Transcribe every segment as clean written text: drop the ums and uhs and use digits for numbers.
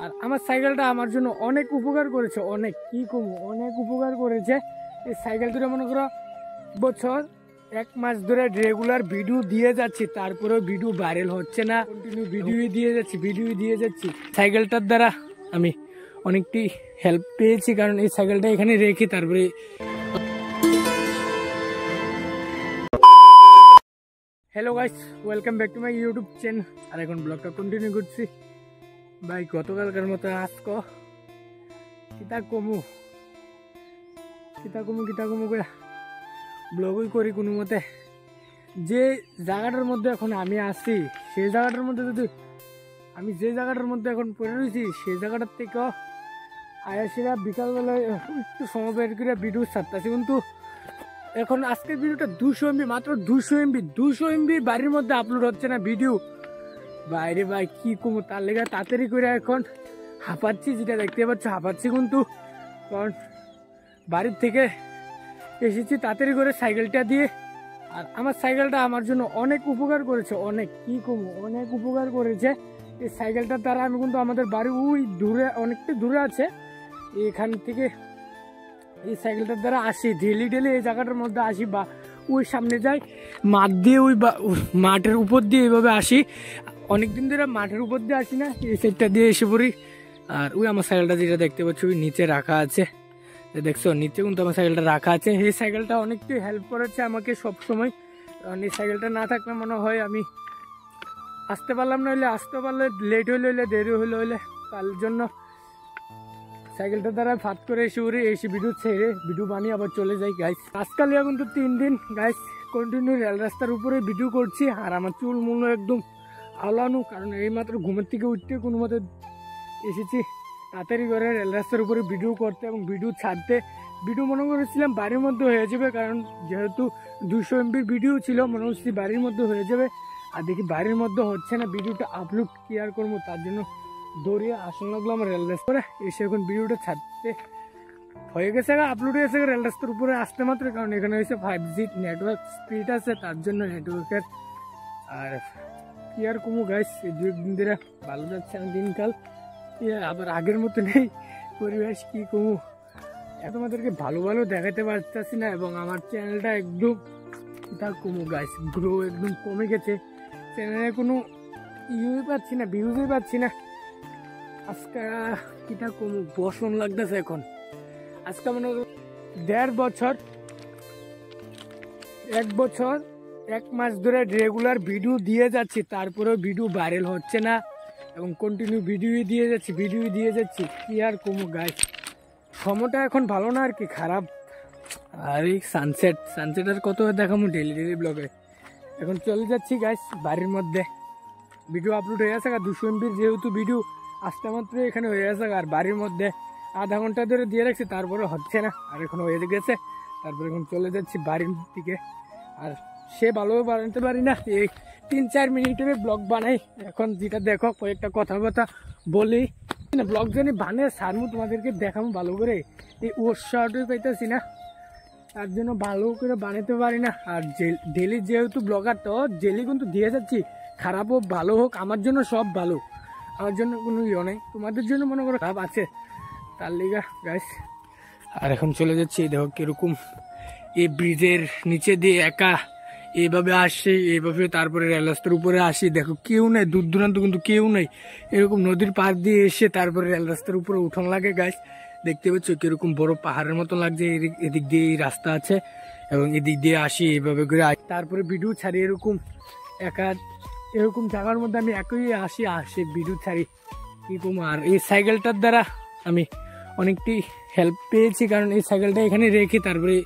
আর আমার সাইকেলটা আমার জন্য অনেক উপকার করেছে, অনেক কি কম অনেক উপকার করেছে। এই সাইকেল ধরে মনে করো বছর 1 মাস ধরে রেগুলার ভিডিও দিয়ে যাচ্ছি, তারপরেও ভিডিও ভাইরাল হচ্ছে না, কন্টিনিউ ভিডিও দিয়ে যাচ্ছি। সাইকেলটার দ্বারা আমি অনেকটি হেল্প পেয়েছি, কারণ এই সাইকেলটা এখানে রেখে তারপরে hello guys, welcome back to my YouTube channel. আর এখন ব্লগটা কন্টিনিউ করছি। ভাই গতকালকার মতো আজকে কিতা কমু করে ব্লগই করি কোনো মতে। যে জায়গাটার মধ্যে এখন আমি আসি সেই জায়গাটার মধ্যে যে জায়গাটার মধ্যে এখন পড়ে রয়েছি সেই জায়গাটার থেকেও আয়াসিরা বিকালবেলায় একটু সময় বের করে ভিডিও ছাড়তেছি, কিন্তু এখন আজকের ভিডিওটা 200 MB, মাত্র 200 MB বাড়ির মধ্যে আপলোড হচ্ছে না ভিডিও। বাইরে ভাই কি কমু, তার লেগে তাড়াতাড়ি করে এখন হাঁপাচ্ছি, যেটা দেখতে পাচ্ছ হাঁপাচ্ছি, কিন্তু কারণ বাড়ির থেকে এসেছি তাড়াতাড়ি করে সাইকেলটা দিয়ে। আর আমার সাইকেলটা আমার জন্য অনেক উপকার করেছে, অনেক কি কমু অনেক উপকার করেছে। এই সাইকেলটার দ্বারা আমি কিন্তু আমাদের বাড়ি ওই দূরে, অনেকটা দূরে আছে, এখান থেকে এই সাইকেলটার দ্বারা আসি ডেলি এই জায়গাটার মধ্যে আসি, বা ওই সামনে যাই মাঠ দিয়ে, ওই মাঠের উপর দিয়ে এইভাবে আসি। অনেকদিন ধরে মাঠের উপর দিয়ে আসি না, এই সাইডটা দিয়ে এসে পড়ি। আর ওই আমার সাইকেলটা যেটা দেখতে পাচ্ছ ওই নিচে রাখা আছে, দেখছো নিচে কিন্তু আমার সাইকেলটা রাখা আছে। এই সাইকেলটা অনেকটাই হেল্প করেছে আমাকে সবসময়, কারণ এই সাইকেলটা না থাকলে মনে হয় আমি আসতে পারলাম না, হইলে আসতে পারলে লেট হইলে দেরি হইলে তার জন্য সাইকেলটা দ্বারা ফাত করে এসে ভিডিও ছেড়ে ভিডিও বানিয়ে আবার চলে যাই গাইস। আজকাল কিন্তু 3 দিন গাইস কন্টিনিউ রেল রাস্তার উপরে ভিডিও করছি। আর আমার চুল মূল্য একদম আলানো, কারণ এইমাত্র ঘুমের থেকে উঠতে কোনো মতে এসেছি তাড়াতাড়ি করে রেল রাস্তার উপরে ভিডিও করতে এবং ভিডিও ছাড়তে। ভিডিও মনে করেছিলাম বাড়ির মধ্যে হয়ে যাবে, কারণ যেহেতু 200 MB ভিডিও ছিল, মনে হচ্ছে বাড়ির মধ্যে হয়ে যাবে। আর দেখি বাড়ির মধ্যে হচ্ছে না, ভিডিওটা আপলোড কি আর করবো, তার জন্য দৌড়িয়ে আসন লাগলো আমার রেল রাস্তা করে। এসে এখন ভিডিওটা ছাড়তে হয়ে গেছে, আপলোড হয়ে গেছে রেল রাস্তার উপরে আসতে মাত্র, কারণ এখানে হয়েছে 5G নেটওয়ার্ক স্পিড আছে, তার জন্য নেটওয়ার্কের। আর কি আর কমু গাইস, এই 2 দিন ধরে ভালো যাচ্ছে না দিনকাল, আবার আগের মতো নেই পরিবেশ, কি কমু তোমাদেরকে ভালো দেখাতে পারতেছি না। এবং আমার চ্যানেলটা একদম কমু গাইস, গ্রো একদম কমে গেছে, চ্যানেলে কোনো ইউই পাচ্ছি না, ভিউজই পাচ্ছি না। আজকে কিটা কমু বসন লাগতেছে এখন। আজকে মনে করো 1.5 বছর 1 মাস ধরে রেগুলার ভিডিও দিয়ে যাচ্ছি, তারপরেও ভিডিও ভাইরাল হচ্ছে না এবং কন্টিনিউ ভিডিও দিয়ে যাচ্ছি। কি আর কমু গাইস, সময়টা এখন ভালো না আর কি, খারাপ। আর এই সানসেট আর কত দেখামু ডেলি ব্লগে। এখন চলে যাচ্ছি গাইস বাড়ির মধ্যে, ভিডিও আপলোড হয়ে গেছে 200 MB যেহেতু ভিডিও আসতে মাত্র এখানে হয়ে গেছে। আর বাড়ির মধ্যে আধা ঘন্টা ধরে দিয়ে রাখছি, তারপরে হচ্ছে না, আর এখন হয়ে গেছে। তারপরে এখন চলে যাচ্ছি বাড়ির দিকে। আর সে ভালোভাবে বানাতে পারি না, এই 3-4 মিনিটের ব্লগ বানাই। এখন যেটা দেখো কয়েকটা কথা বলি না, ব্লগ জানি বানিয়ে সারমু তোমাদেরকে দেখাবো ভালো করে, এই উৎসাহটাই পাইতেছি না, তার জন্য ভালো করে বানাতে পারি না। আর ডেলি যেহেতু ব্লগার, তো ডেলি কিন্তু দিয়ে যাচ্ছি, খারাপ হোক ভালো হোক আমার জন্য সব ভালো, আমার জন্য কোনো ইয়ে নেই। তোমাদের জন্য মনে করো খারাপ আছে, তার লিগা গাইস। আর এখন চলে যাচ্ছি, দেখো কিরকম এই ব্রিজের নিচে দিয়ে একা এইভাবে আসি, এইভাবে তারপরে রেল রাস্তার উপরে আসি। দেখো কেউ নেই, দূর দূরান্ত কিন্তু কেউ নেই, এরকম নদীর পাড় দিয়ে এসে তারপরে রেল রাস্তার উপরে উঠান লাগে গাইস। দেখতে পাচ্ছ কিরকম বড় পাহাড়ের মতো লাগছে, এদিক দিয়ে এই রাস্তা আছে এবং এদিক দিয়ে আসি এইভাবে করে, তারপরে ভিডিও ছাড়ি এরকম একা, এরকম জায়গার মধ্যে আমি একই আসি ভিডিও ছাড়ি, কি কম। আর এই সাইকেলটার দ্বারা আমি অনেকটি হেল্প পেয়েছি, কারণ এই সাইকেলটা এখানে রেখে তারপরে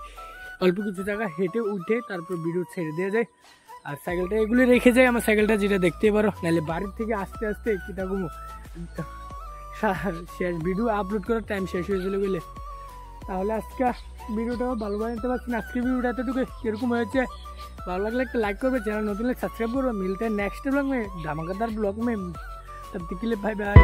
অল্প কিছু জায়গা হেঁটে উঠে তারপর ভিডিও ছেড়ে দেওয়া যায়। আর সাইকেলটা এগুলো রেখে যায় আমার সাইকেলটা, যেটা দেখতে পারো। নাহলে বাড়ির থেকে আস্তে কিটা কমু শেষ ভিডিও আপলোড করার টাইম শেষ হয়ে চলে গেলে, তাহলে আজকে ভিডিওটাও ভালো বানাতে পারছি না। আজকে ভিডিওটা এতটুকু, কিরকম হয়েছে ভালো লাগলে একটা লাইক করবে, চ্যানেল নতুন সাবস্ক্রাইব করবে। মিলতে নেক্সট ব্লগ में धमाकेदार ब्लॉग में, तब तक के लिए बाय बाय।